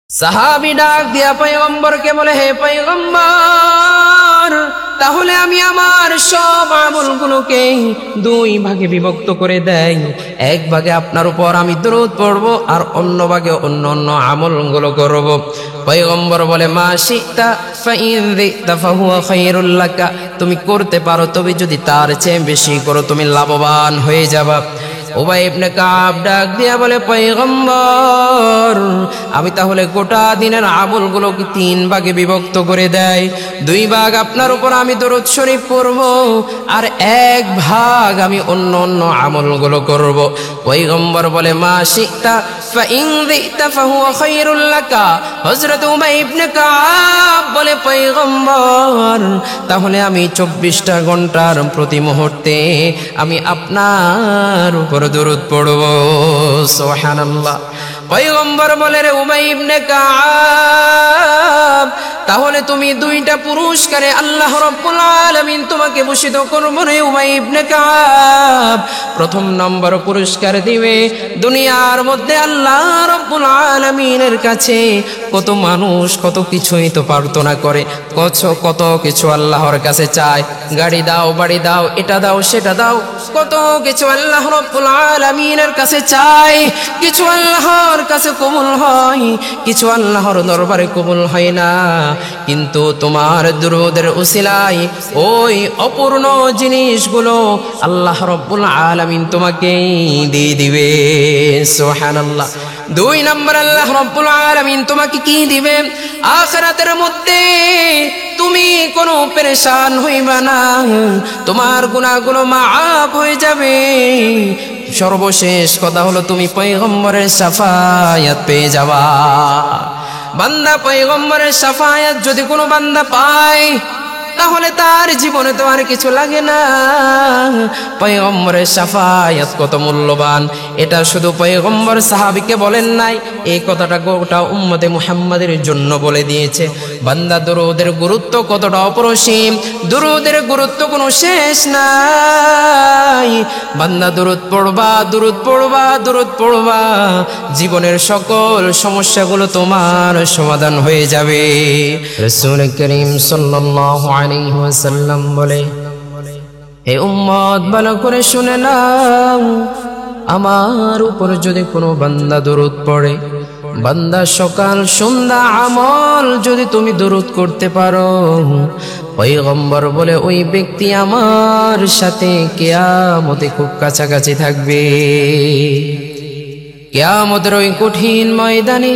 সাহাবী ডাক দিয়া পয়গম্বরকে বলে, হে পয়গম্বর, তাহলে আমি আমার সব আমলগুলোকে দুই ভাগে বিভক্ত করে দেই। এক ভাগে আপনার উপর আমি দরুদ পড়ব, আর অন্য ভাগে অন্য অন্য আমলগুলো করব। পয়গম্বর বলে, মা শিতা ফাইন যিতা ফাহুয়া খায়রুল লাকা, তুমি করতে পারো, তবে যদি তার চেয়ে বেশি করো তুমি লাভবান হয়ে যাবা। উবাই ইবনে কাব ডাক দিয়া বলে, পয়গম্বর, আমি তাহলে গোটা দিনের আমলগুলোকে তিন ভাগে বিভক্ত করে দেয়। দুই ভাগ আপনার উপর আমি দরুদ শরীফ পড়ব, আর এক ভাগ আমি অন্য অন্য আমলগুলো করব। পয়গম্বর বলে, মা শিতা ফাইন যিতা ফাহুয়া খায়রুল লাকা। হযরত উবাই ইবনে কাব বলে, পয়গম্বর, তাহলে আমি 24টা ঘন্টার প্রতি মুহূর্তে আমি আপনার উপর দরুদ পড়ব। সুবহানাল্লাহ। পয়গম্বর বলে, রে উবাই ইবনে কাব, তাহলে তুমি দুইটা পুরস্কারে আল্লাহ রাব্বুল আলামিন তোমাকে ভূষিত করবেন। রে উবাই ইবনে কাব, প্রথম নম্বর পুরস্কার দিবে, দুনিয়ার মধ্যে আল্লাহ রাব্বুল আলামিনের কাছে কত মানুষ কত কিছুই তো প্রার্থনা করে, কত কিছু আল্লাহর কাছে চায়, গাড়ি দাও, বাড়ি দাও, এটা দাও, সেটা দাও, কত কিছু আল্লাহ রাব্বুল আলামিনের কাছে চায়। কিছু আল্লাহর কাছে কবুল হয়, কিছু আল্লাহর দরবারে কবুল হয় না, কিন্তু তোমার দুরূদের উসিলায় ওই অপূর্ণ জিনিসগুলো আল্লাহ রাব্বুল আলামিন তোমাকে দিয়ে দিবে। সুবহানাল্লাহ। দুই নম্বর, আল্লাহ রাব্বুল আলামিন তোমাকে কি দিবে? আখিরাতের মধ্যে তুমি কোনো পেরেশান হইবা না, তোমার গুনাহগুলো মাফ হয়ে যাবে। সর্বশেষ কথা হলো, তুমি পয়গম্বরের শাফায়াত পেয়ে যাবা। বান্দা পয়গম্বরের শাফায়াত যদি কোনো বান্দা পায়, তাহলে তার জীবনে তো আর কিছু লাগে না। পয়গম্বরের শাফায়াত কত মূল্যবান, এটা শুধু পয়গম্বর সাহাবীকে বলেন নাই, এই কথাটা গোটা উম্মতে মুহাম্মাদের জন্য বলে দিয়েছে। বান্দা, দরুদের গুরুত্ব কতটা অপরিসীম, দরুদের গুরুত্ব কোনো শেষ নাই। বান্দা, দরুদ পড়বা, দরুদ পড়বা, দরুদ পড়বা, জীবনের সকল সমস্যাগুলো তোমার সমাধান হয়ে যাবে। রাসূল করিম সাল্লাল্লাহু আলাইহি ওয়াসাল্লাম বলে, হে উম্মত, ভালো করে শুনে নাও, আমার উপর যদি কোনো বান্দা দরুদ পড়ে, বান্দা সকাল সন্ধ্যা আমল যদি তুমি দরুদ করতে পারো, পয়গম্বর বলে ওই ব্যক্তি আমার সাথে কিয়ামতে খুব কাছাকাছি থাকবে। কিয়ামতের ওই কঠিন ময়দানে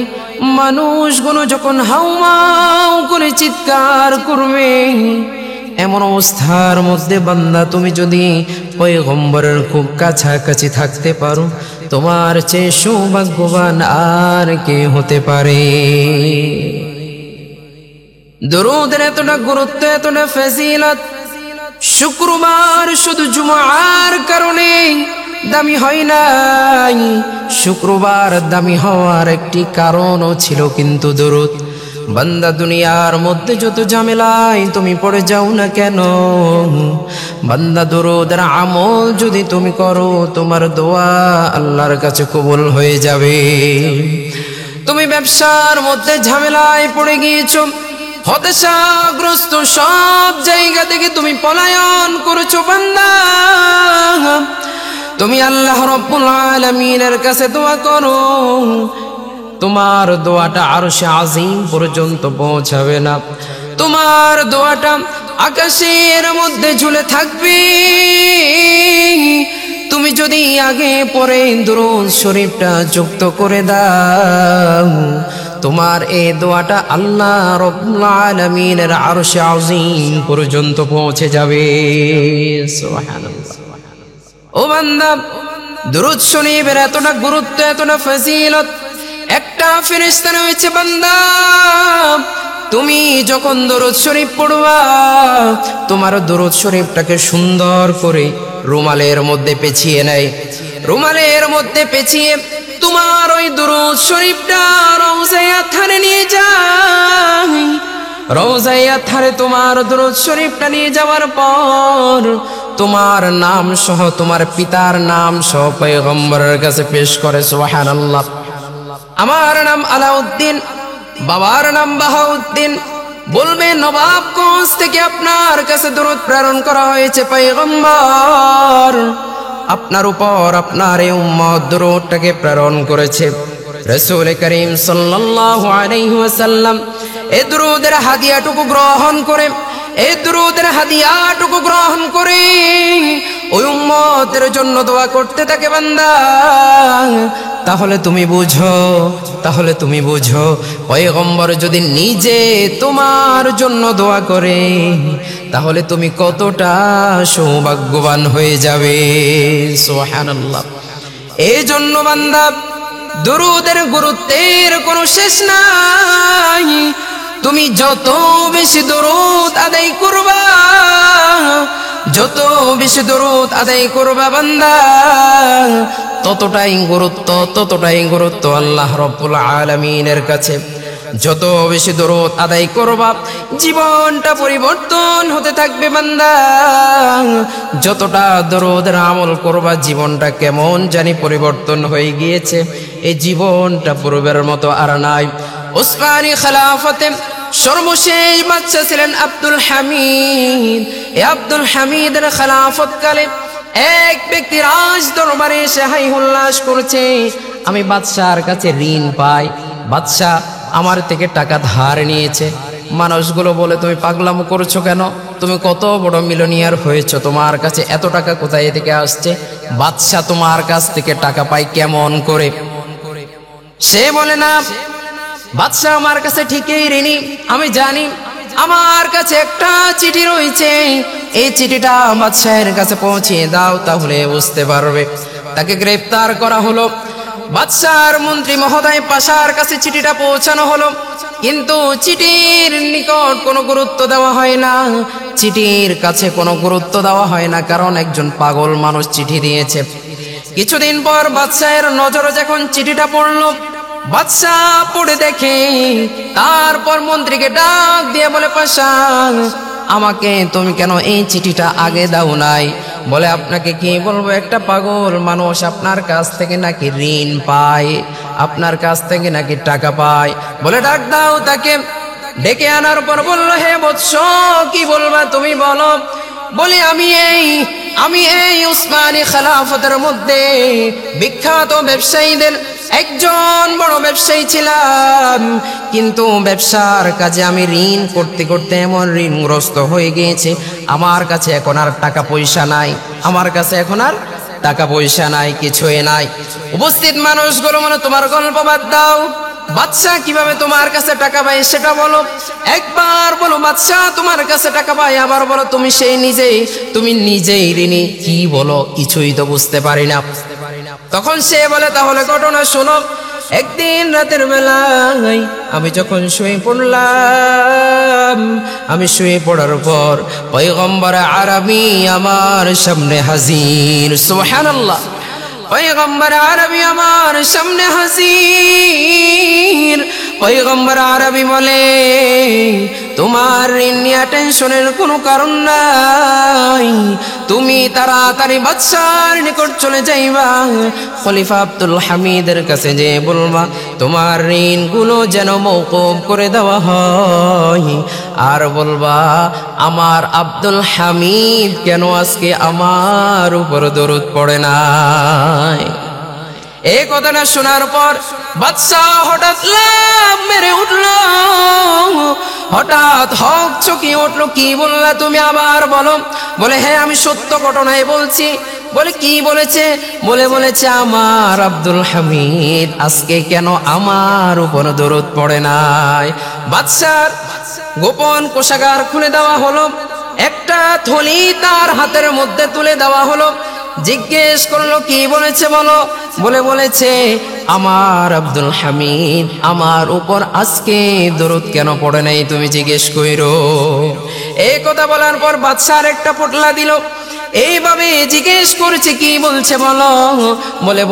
মানুষগুলো যখন হাউমাউ করে চিৎকার করবে, এমন অবস্থার মধ্যে বান্দা তুমি যদি পয়গম্বরের খুব কাছাকাছি থাকতে পারো, তোমার চেয়ে সৌভাগ্যবান আর কে হতে পারে? দরুদের এতটা গুরুত্ব, এতটা ফজিলত, শুক্রবার শুধু জুমার কারণে দামি হয় নাই। শুক্রবার দামি হওয়ার একটি কারণও ছিল কিন্তু দরুদ। বান্দা, দুনিয়ার মধ্যে যত ঝামেলায় তুমি পড়ে যাও না কেন, বান্দা দরুদের আমল যদি তুমি করো, তোমার দোয়া আল্লাহর কাছে কবুল হয়ে যাবে। তুমি ব্যবসার মধ্যে ঝামেলায় পড়ে গিয়েছো, হতাশাগ্রস্ত, সব জায়গা থেকে তুমি পলায়ন করেছো, বান্দা, তুমি আল্লাহ রাব্বুল আলামিনের কাছে দোয়া করো, তোমার দোয়াটা আরশে আজিম পর্যন্ত পৌঁছাবে না, তোমার দোয়াটা আকাশের মধ্যে ঝুলে থাকবে। তুমি যদি আগে পরে দুরূদ শরীফটা যুক্ত করে দাও, তোমার এই দোয়াটা আল্লাহ রাব্বুল আলামিনের আরশে আজিম পর্যন্ত পৌঁছে যাবে। সুবহানাল্লাহ। ও বান্দা, দুরূদ শরীফের এতটা গুরুত্ব, এতটা ফজিলত, একটা ফেরেশতা রয়েছে বান্দা, তুমি যখন দরুদ শরীফ পড়বা, তোমার দরুদ শরীফটাকে সুন্দর করে রুমালের মধ্যে পেঁচিয়ে নেয়, রুমালের মধ্যে পেঁচিয়ে তোমার ওই দরুদ শরীফটা রওজায়ে আতহারে নিয়ে যায়। রওজায়ে আতহারে তোমার দরুদ শরীফটা নিয়ে যাওয়ার পর তোমার নাম সহ, তোমার পিতার নাম সহ পয়গম্বরের কাছে পেশ করে। সুবহানাল্লাহ। আমার নাম আলাউদ্দিন, বাবার নাম বাহাউদ্দিন। বলবে নবাবগঞ্জ থেকে আপনার কাছে দরুদ প্রেরণ করা হয়েছে পয়গম্বর, আপনার উপর আপনার এই উম্মত দরুদটাকে প্রেরণ করেছে। রাসূল করিম সাল্লাল্লাহু আলাইহি ওয়াসাল্লাম এই দরুদের হাদিয়াটুকু গ্রহণ করে, এই দরুদের হাদিয়াটুকু গ্রহণ করে ওই উম্মতের জন্য দোয়া করতে থাকে বান্দা। তাহলে তুমি বুঝো পয়গম্বর যদি নিজে তোমার জন্য দোয়া করে তাহলে তুমি কতটা সৌভাগ্যবান হয়ে যাবে। সুবহানাল্লাহ। এই জন্য বান্দা দরুদের গুরুত্বের কোনো শেষ নাই। তুমি যত বেশি দরুদ আদায় করবা, যত বেশি দরুদ আদায় করবা বান্দা, ততটাই গুরুত্ব আল্লাহ রাব্বুল আলামিনের কাছে। যত বেশি দরুদ আদায় করবা জীবনটা পরিবর্তন হতে থাকবে বান্দা। যতটা দরুদের আমল করবা জীবনটা কেমন জানি পরিবর্তন হয়ে গিয়েছে, এই জীবনটা পূর্বের মতো আর নাই। উসমানী খেলাফতে সর্বশেষ বাদশা ছিলেন আব্দুল হামিদ। এই আব্দুল হামিদের খেলাফতকালে এক ব্যক্তি রাজ দরবারে এসে হাই হুল্লাস করছে, আমি বাদশার কাছে ঋণ পাই, বাদশা আমার থেকে টাকা ধার নিয়েছে। মানুষগুলো বলে তুমি পাগলামো করছো কেন, তুমি কত বড় মিলনিয়ার হয়েছো, তোমার কাছে এত টাকা কোথায় থেকে আসছে? বাদশা তোমার কাছ থেকে টাকা পাই কেমন করে? সে বলে না, বাদশা আমার কাছে ঠিকই ঋণী, আমি জানি। আমার কাছে একটা চিঠি রয়েছে, এই চিঠিটা বাদশাহের কাছে পৌঁছিয়ে দাও, তাহলে বুঝতে পারবে। তাকে গ্রেফতার করা হলো। বাদশার মন্ত্রী মহোদয় পাশার কাছে চিঠিটা পৌঁছানো হলো, কিন্তু চিঠির নিকট কোনো গুরুত্ব দেওয়া হয় না, চিঠির কাছে কোনো গুরুত্ব দেওয়া হয় না, কারণ একজন পাগল মানুষ চিঠি দিয়েছে। কিছুদিন পর বাদশাহের নজরে যখন চিঠিটা পড়লো, বাদশা পড়ে দেখে, তারপর মন্ত্রীকে ডাক দিয়ে বলে, পাশা আমাকে তুমি কেন এই চিঠিটা আগে দাও নাই? বলে আপনাকে কি বলবো, একটা পাগল মানুষ আপনার কাছ থেকে নাকি ঋণ পায়, আপনার কাছ থেকে নাকি টাকা পায়। বলে ডাক দাও তাকে। ডেকে আনার পর বলল, হে বৎস কি বলবা তুমি বলো। বলি আমি এই উসমানী খেলাফতের মধ্যে বিখ্যাত ব্যবসায়ীদের একজন বড় ব্যবসায়ী ছিলাম, কিন্তু ব্যবসার কাজে আমি ঋণ করতে করতে এমন ঋণগ্রস্ত হয়ে গিয়েছে, আমার কাছে এখন আর টাকা পয়সা নাই, আমার কাছে এখন আর টাকা পয়সা নাই, কিছুই নাই। উপস্থিত মানুষগুলো মানে তোমার গল্প বাদ দাও, বাদশা কিভাবে তোমার কাছে টাকা পায় সেটা বলো। একবার বলো বাদশা তোমার কাছে টাকা পায়, আবার বলো তুমি নিজেই ঋণী। কি বলো, কিছুই তো বুঝতে পারি না। তখন সে বলে, তাহলে ঘটনা শোনো। একদিন রাতের বেলায় আমি যখন শুয়ে পড়লাম, আমি শুয়ে পড়ার পর পয়গম্বর আরবি আমার সামনে হাজির। সুবহানাল্লাহ। পয়গম্বর আরবি আমার সামনে হাজির। পয়গম্বর আরবি বলে, তোমার ঋণ নিয়ে টেনশনের কোনো কারণ নাই, তুমি তাড়াতাড়ি বাদশার নিকট চলে যাইবা, খলিফা আব্দুল হামিদের কাছে যে বলবা তোমার ঋণগুলো যেন মওকুফ করে দেওয়া হয়, আর বলবা আমার আব্দুল হামিদ কেন আজকে আমার উপর দরুদ পড়ে নাই। এই কথাটা শোনার পর বাদশা হঠাৎ লাফ মেরে উঠল, হঠাৎ হক চকিয়ে উঠলো। কি বললা তুমি, আবার বলো। বলে, হ্যাঁ আমি সত্য ঘটনাই বলছি। বলে, কি বলেছে? বলেছে আমার আব্দুল হামিদ আজকে কেন আমার উপর দরুদ পড়ে নাই। বাদশার গোপন কোষাগার খুলে দেওয়া হলো, একটা থলি তার হাতের মধ্যে তুলে দেওয়া হলো। জিজ্ঞেস করলো, কি বলেছে বলো। বলেছে আমার আব্দুল হামিদ আমার উপর আজকে দরুদ কেন পড়ে নাই, তুমি জিজ্ঞেস কইরো। এই কথা বলার পর বাদশার একটা পোটলা দিল। এইভাবে জিজ্ঞেস করছে, কি বলছে বলো।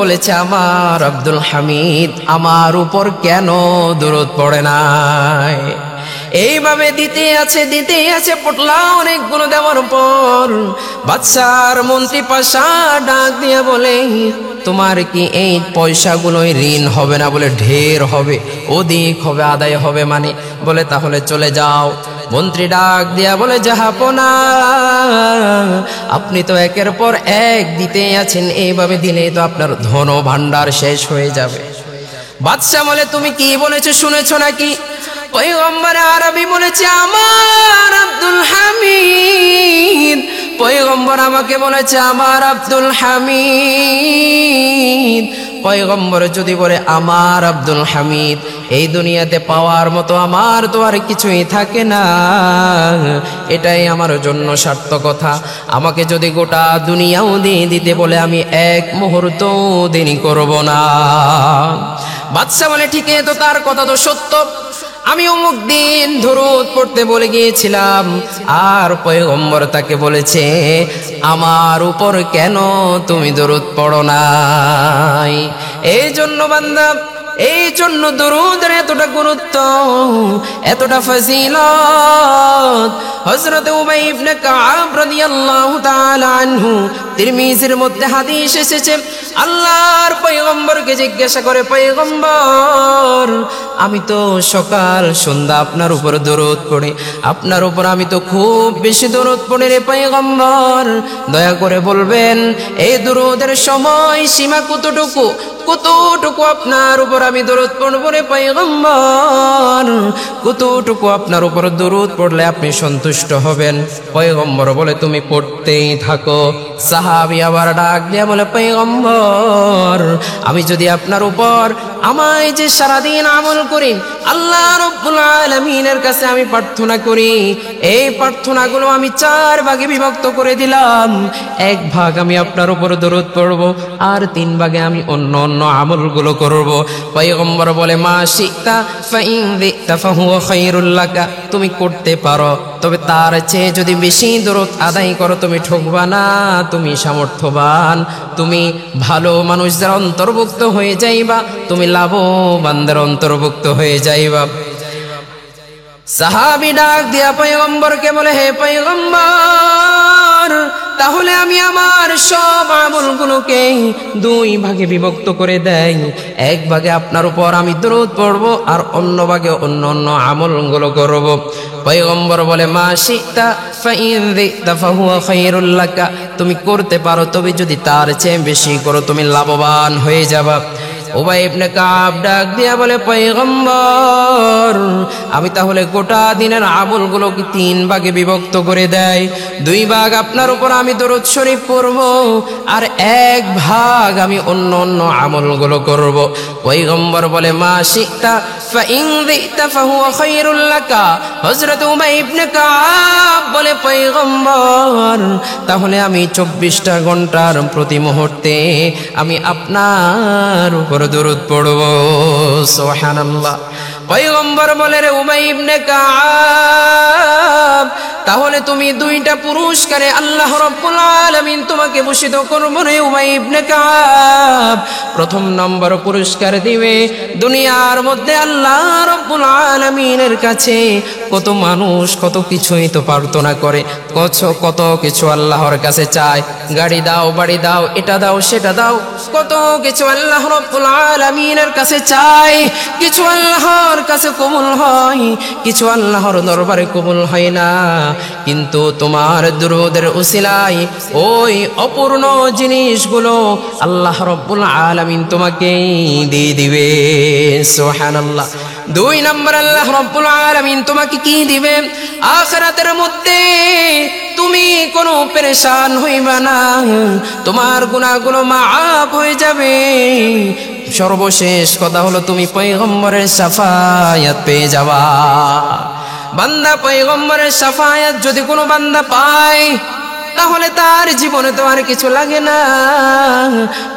বলেছে আমার আব্দুল হামিদ আমার উপর কেন দরুদ পড়ে নাই। এইভাবে দিতে আছে পোটলা অনেকগুলো দেওয়ার পর বাদশার মন্ত্রী পাশা ডাক দিয়ে বলে, তোমার কি এই পয়সাগুলোই ঋণ হবে না? বলে ঢের হবে, অধিক হবে, আদায় হবে মানে। বলে তাহলে চলে যাও। মন্ত্রী ডাক দিয়া বলে জাহাপনা, আপনি তো একের পর এক দিতেই আছেন, এইভাবে দিলে তো আপনার ধন ভান্ডার শেষ হয়ে যাবে। বাদশা বলে তুমি কি বলেছো শুনেছো নাকি? পয়গম্বর আরবি বলেছে আমার আব্দুল হামিদ। পয়গম্বর আমাকে বলেছে আমার আব্দুল হামিদ। পয়গম্বর যদি বলে আমার আব্দুল হামিদ, এই দুনিয়াতে পাওয়ার মতো আমার তো আর কিছুই থাকে না। এটাই আমার জন্য সার্থকতা। আমাকে যদি গোটা দুনিয়াও দিয়ে দিতে বলে আমি এক মুহূর্ত দেরি করব না। বাদশা বলে ঠিক তো তার কথা তো সত্য, আমি অমুক দিন দরুদ পড়তে বলে গিয়েছিলাম, আর পয়গম্বর তাকে বলেছে আমার উপর কেন তুমি দরুদ পড়ো নাই? এই জন্য বান্দা, এই জন্য দরুদের এতটা গুরুত্ব, এতটা ফজিলত। হযরত উবাই ইবনে কাব রাদিয়াল্লাহু তাআলা আনহু, তিরমিজির মধ্যে হাদিস এসেছে, আল্লাহর পয়গম্বরকে জিজ্ঞাসা করে, পয়গম্বর আমি তো সকাল সন্ধ্যা আপনার উপর দরুদ পড়ি, আপনার উপর আমি তো খুব বেশি দরুদ পড়ি রে পয়গম্বর, দয়া করে বলবেন এই দরুদের সময় সীমা কতটুকু, কতটুকু আপনার উপর আমি দরুদ পড়ব রে পয়গম্বর, কতটুকু আপনার উপর দরুদ পড়লে আপনি সন্তুষ্ট হবেন? পয়গম্বর বলে তুমি পড়তেই থাকো। সাহাবী আবার ডাক দিয়া বলে পয়গম্বর আমি যদি আপনার উপর আমায় যে সারাদিন আমল করি, আল্লাহ রাব্বুল আলামিনের কাছে আমি প্রার্থনা করি, এই প্রার্থনাগুলো আমি 4 ভাগে বিভক্ত করে দিলাম। 1 ভাগ আমি আপনার উপর দরুদ পড়ব, আর 3 ভাগে আমি অন্য অন্য আমলগুলো করব। পয়গম্বর বলে মা শিতা ফাইন যিতা ফাহুয়া খায়রুল লাকা, তুমি করতে পারো, তবে তার চেয়ে যদি বেশি দরুদ আদায় করো তুমি ঠকবা না, তুমি সামর্থ্যবান, তুমি ভালো মানুষদের অন্তর্ভুক্ত হয়ে যাইবা, তুমি লাভবানদের অন্তর্ভুক্ত হয়ে যাইবা। সাহাবী ডাক দিয়া পয়গম্বরকে বলে হে পয়গম্বর তাহলে আমি আমার সব আমলগুলোকে 2 ভাগে বিভক্ত করে দেই। 1 ভাগে আপনার উপর আমি দরুদ পড়ব, আর অন্য ভাগে অন্য অন্য আমলগুলো করব। পয়গম্বর বলে মা শিতা ফাইন যিতা ফাহুয়া খায়রুল লাকা, তুমি করতে পারো, তবে যদি তার চেয়ে বেশি করো তুমি লাভবান হয়ে যাবা। উবাই ইবনে কাব ডাক দিয়া বলে পয়গম্বর আমি তাহলে গোটা দিনের আমলগুলোকে 3 ভাগে বিভক্ত করে দেই। 2 ভাগ আপনার উপর আমি দরুদ শরীফ পড়ব, আর 1 ভাগ আমি অন্য অন্য আমলগুলো করব। পয়গম্বর বলে মা শিতা ফাইন যিতা ফাহুয়া খায়রুল লাকা। হযরত উবাই ইবনে কাব বলে পয়গম্বর তাহলে আমি 24টা ঘন্টার প্রতি মুহূর্তে আমি আপনার উপর দরুদ পড়ব। সুবহানাল্লাহ। পয়গম্বর বলে রে উবাই ইবনে কাব তাহলে তুমি 2টা পুরস্কারে আল্লাহ রাব্বুল আলামিন তোমাকে ভূষিত করব রে উবাই ইবনে কাব। 1 নম্বর পুরস্কার দিবে, দুনিয়ার মধ্যে আল্লাহ রাব্বুল আলামিনের কাছে কত মানুষ কত কিছুই তো প্রার্থনা করে, কত কিছু আল্লাহর কাছে চায়, গাড়ি দাও, বাড়ি দাও, এটা দাও, সেটা দাও, কত কিছু আল্লাহ রাব্বুল আলামিনের কাছে চায়। কিছু আল্লাহর কাছে কবুল হয়, কিছু আল্লাহর দরবারে কবুল হয় না, কিন্তু তোমার দরুদের উসিলায় ওই অপূর্ণ জিনিসগুলো আল্লাহ রাব্বুল আলামিন তোমাকে দিয়ে দিবে। সুবহানাল্লাহ। 2 নম্বর আল্লাহ রাব্বুল আলামিন তোমাকে কি দিবে? আখিরাতের মধ্যে তুমি কোনো পেরেশান হইবা না, তোমার গুনাহগুলো মাফ হয়ে যাবে। সর্বশেষ কথা হলো তুমি পয়গম্বরের শাফায়াত পেয়ে যাবা। বান্দা পয়গম্বরের শাফায়াত যদি কোনো বান্দা পায় তাহলে তার জীবনে তো আর কিছু লাগে না।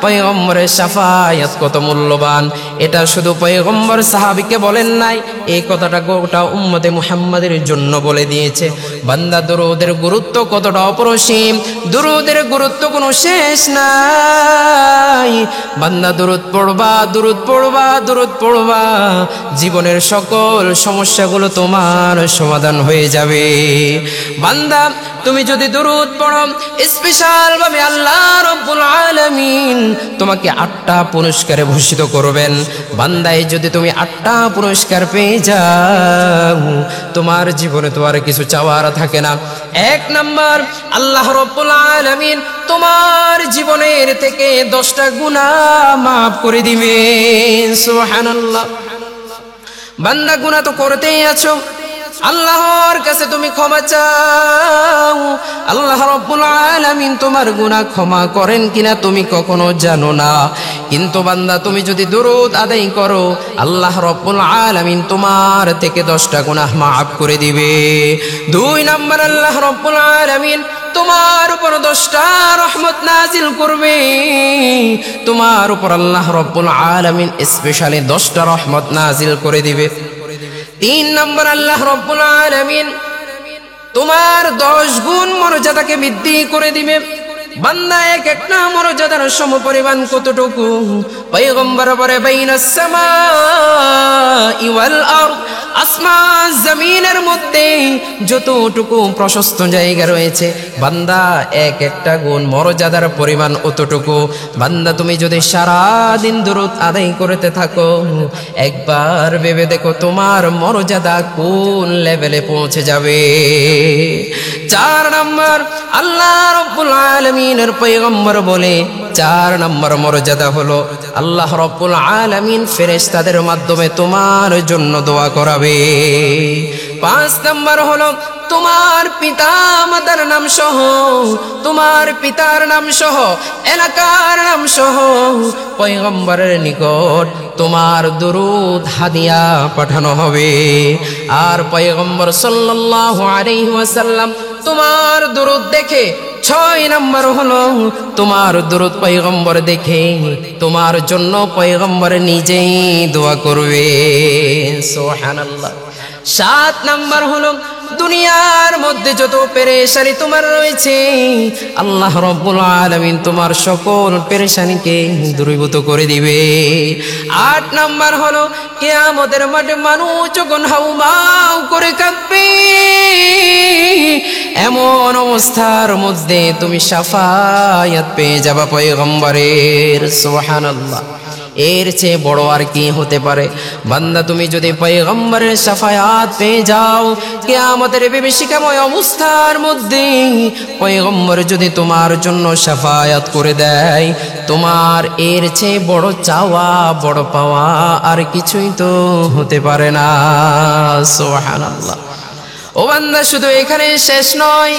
পয়গম্বরের শাফায়াত কত মূল্যবান, এটা শুধু পয়গম্বর সাহাবীকে বলেন নাই, এই কথাটা গোটা উম্মতে মুহাম্মাদের জন্য বলে দিয়েছে। বান্দা দরুদের গুরুত্ব কতটা অপরিসীম, দরুদের গুরুত্ব কোনো শেষ নাই। বান্দা দরুদ পড়বা, দরুদ পড়বা, দরুদ পড়বা, জীবনের সকল সমস্যাগুলো তোমার সমাধান হয়ে যাবে। বান্দা তুমি যদি দরুদ পড়ো জন্য স্পেশাল ভাবে আল্লাহ রাব্বুল আলামিন তোমাকে 8টা পুরস্কারে ভূষিত করবেন। বান্দায় যদি তুমি 8টা পুরস্কার পেয়ে যাও, তোমার জীবনে তো আর কিছু চাওয়ার থাকে না। 1 নাম্বার, আল্লাহ রাব্বুল আলামিন তোমার জীবনের থেকে 10টা গুনাহ মাফ করে দিবে। সুবহানাল্লাহ। বান্দা গুনাহ তো করতেই আছো, আল্লাহর কাছে তুমি ক্ষমা চাও। আল্লাহ রাব্বুল আলামিন তোমার গুনাহ ক্ষমা করেন কিনা তুমি কখনো জানো না, কিন্তু বান্দা তুমি যদি দরুদ আদায় করো, আল্লাহ রাব্বুল আলামিন তোমার থেকে 10টা গুনাহ মাফ করে দিবে। 2 নাম্বার, আল্লাহ রাব্বুল আলামিন তোমার উপর 10টা রহমত নাজিল করবে। তোমার উপর আল্লাহ রাব্বুল আলামিন স্পেশালি 10টা রহমত নাজিল করে দিবে। 3 নাম্বার, আল্লাহ রাব্বুল আলামিন তোমার 10 গুণ মর্যাদাকে বৃদ্ধি করে দিবে। বান্দা এক একটা মর্যাদার সমপরিমাণ কতটুকু? পয়গম্বর বলে বাইনাস সামাই ওয়াল আরদ, আসমান জমিনের মধ্যে যতটুকু প্রশস্ত জায়গা রয়েছে, বান্দা এক একটা গুণ মর্যাদার পরিমাণ অতটুকু। বান্দা তুমি যদি সারা দিন দরুদ আদায় করতে থাকো, একবার ভেবে দেখো তোমার মর্যাদা কোন লেভেলে পৌঁছে যাবে। 4 নাম্বার, আল্লাহ রাব্বুল আলামিনের পয়গম্বর বলে 4 নাম্বার মর্যাদা হলো আল্লাহ রাব্বুল আলামিন ফেরেশতাদের মাধ্যমে তোমার জন্য দোয়া করাবে। 5 নাম্বার হলো তোমার পিতা মাতার নাম সহ, তোমার পিতার নাম সহ, এলাকার নাম সহ পয়গম্বরের নিকট তোমার দরুদ হাদিয়া পাঠানো হবে। আর পয়গম্বর সাল্লাল্লাহু আলাইহি ওয়াসাল্লাম তোমার দরুদ দেখে 6 নাম্বার হলো তোমার দরুদ পয়গম্বর দেখে তোমার জন্য পয়গম্বর নিজেই দোয়া করবে। সুবহানাল্লাহ। 7 নাম্বার হলো দুনিয়ার মধ্যে যত পেরেশানি তোমার রয়েছে, আল্লাহ রাব্বুল আলামিন তোমার সকল পেরেশানিকে দূরীভূত করে দিবে। 8 নাম্বার হলো কিয়ামতের মাঠে মানুষ যখন হাউমাউ করে কাঁদবে, এমন অবস্থার মধ্যে তুমি শাফায়াত পেয়ে যাবা পয়গম্বরের। সুবহানাল্লাহ। এর চেয়ে বড় আর কি হতে পারে? বান্দা তুমি যদি পয়গম্বরের শাফায়াত পেয়ে যাও, কিয়ামতের বিভীষিকাময় অবস্থার মধ্যে পয়গম্বর যদি তোমার জন্য শাফায়াত করে দেয়, তোমার এর চেয়ে বড় চাওয়া বড় পাওয়া আর কিছুই তো হতে পারে না। সুবহানাল্লাহ। ও বান্দা, শুধু এখানে শেষ নয়,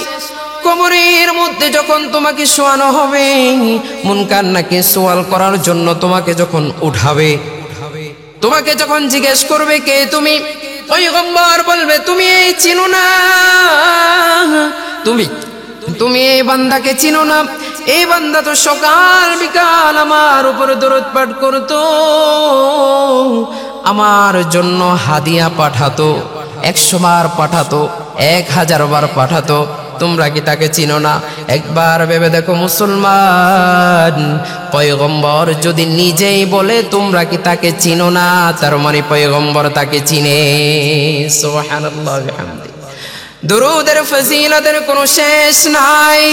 কবরের মধ্যে যখন তোমাকে শোয়ানো হবে, মুনকার নাকির সওয়াল করার জন্য তোমাকে যখন উঠাবে, তোমাকে যখন জিজ্ঞেস করবে কে তুমি, পয়গম্বর বলবে তুমি এই চিনো না, তুমি এই বান্দাকে চিনো না। এই বান্দা তো সকাল বিকাল আমার উপর দরুদ পাঠ করতো, আমার জন্য হাদিয়া পাঠাতো, 100 বার পাঠাতো, 1000 বার পাঠাতো। তোমরা কি তাকে চিনো না? একবার ভেবে দেখো মুসলমান, পয়গম্বর যদি নিজেই বলে তোমরা কি তাকে চিনো না, তার মানে পয়গম্বর তাকে চিনে। সুবহানাল্লাহ বিহামদি। দরুদের ফজিলতের কোনো শেষ নাই।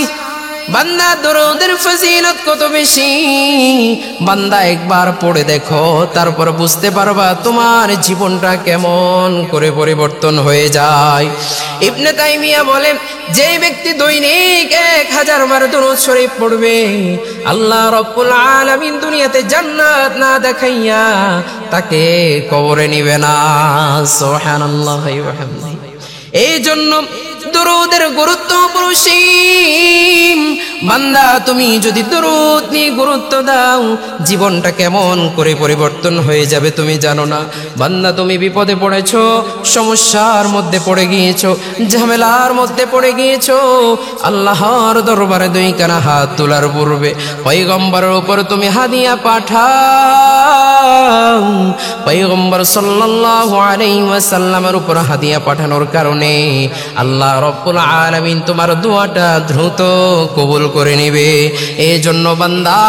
বান্দা, দরুদের ফজিলত কত বেশি, বান্দা একবার পড়ে দেখো, তারপর বুঝতে পারবা তোমার জীবনটা কেমন করে পরিবর্তন হয়ে যায়। ইবনে তাইমিয়া বলে, যে ব্যক্তি দৈনিক 1000 বার দরুদ শরীফ পড়বে, আল্লাহ রাব্বুল আলামিন দুনিয়াতে জান্নাত না দেখাইয়া তাকে কবরে নিবে না। সুবহানাল্লাহ ওয়া বিহামদিহি। এই জন্য দরুদের গুরুত্ব অপরিসীম। বান্দা, তুমি যদি দরুদ নিয়ে গুরুত্ব দাও, জীবনটা কেমন করে পরিবর্তন হয়ে যাবে তুমি জানো না। বান্দা, তুমি বিপদে পড়েছো, সমস্যার মধ্যে পড়ে গিয়েছো, ঝামেলার মধ্যে পড়ে গিয়েছো, আল্লাহর দরবারে 2 কানা হাত তোলার পূর্বে পয়গম্বরের উপর তুমি হাদিয়া পাঠাও। পয়গম্বর সাল্লাল্লাহু আলাইহি ওয়াসাল্লামের উপর হাদিয়া পাঠানোর কারণে আল্লাহ রাব্বুল আলামিন তোমার দোয়াটা দ্রুত কবুল করে নেবে। এই জন্য বান্দা,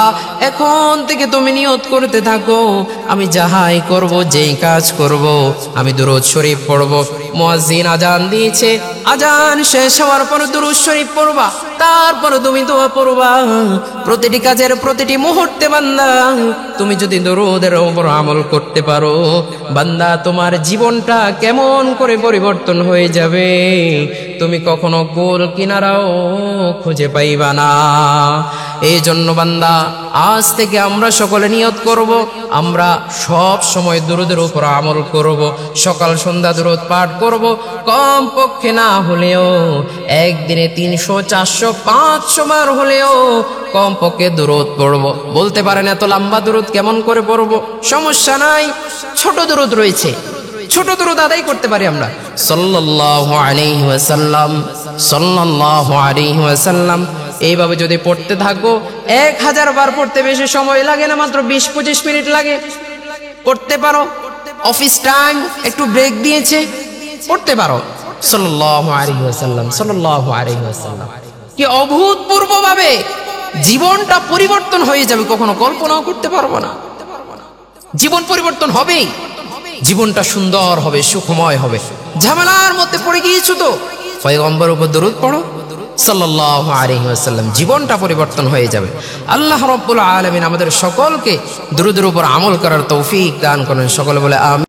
এখন থেকে তুমি নিয়ত করতে থাকো, আমি যাহাই করব, যেই কাজ করব, আমি দরুদ শরীফ পড়ব। মুয়াজ্জিন আজান দিয়েছে, আজান শেষ হওয়ার পর দরুদ শরীফ পড়বা। তারপরে তুমি দোয়া পড়বা। প্রতিটি কাজের প্রতিটি মুহূর্তে বান্দা তুমি যদি দরুদের উপর আমল করতে পারো, বান্দা তোমার জীবনটা কেমন করে পরিবর্তন হয়ে যাবে তুমি কখনো গোল কিনারাও খুঁজে পাইবা না। এই জন্য বান্দা আজ থেকে আমরা সকলে নিয়ত করব, আমরা সব সময় দরুদের উপর আমল করব, সকাল সন্ধ্যা দরুদ পাঠ করব, কম পক্ষে না হলেও একদিনে 300 400 500 বার হলেও কম পক্ষে দরুদ পড়ব। বলতে পারেন এত লম্বা দরুদ কেমন করে পড়ব? সমস্যা নাই, ছোট দরুদ রয়েছে, ছোট দরুদ আদায় করতে পারি আমরা। সাল্লাল্লাহু আলাইহি ওয়াসাল্লাম, সাল্লাল্লাহু আলাইহি ওয়াসাল্লাম, এইভাবে যদি পড়তে থাকো 1000 বার পড়তে বেশি সময় লাগে না, মাত্র 20-25 মিনিট লাগে। পড়তে পারো, অফিস টাইম একটু ব্রেক দিয়েছে, পড়তে পারো সাল্লাল্লাহু আলাইহি ওয়াসাল্লাম, সাল্লাল্লাহু আলাইহি ওয়াসাল্লাম। কি অভূতপূর্ব ভাবে জীবনটা পরিবর্তন হয়ে যাবে, কখনো কল্পনাও করতে পারবো না। জীবন পরিবর্তন হবেই, জীবনটা সুন্দর হবে, সুখময় হবে। ঝামেলার মধ্যে পড়ে গিয়েছো তো পয়গম্বরের উপর দরুদ পড়ো সাল্লাল্লাহু আলাইহি ওয়াসাল্লাম, জীবনটা পরিবর্তন হয়ে যাবে। আল্লাহ রাব্বুল আলামিন আমাদের সকলকে দরুদের উপর আমল করার তৌফিক দান করেন। সকলে বলে আমিন।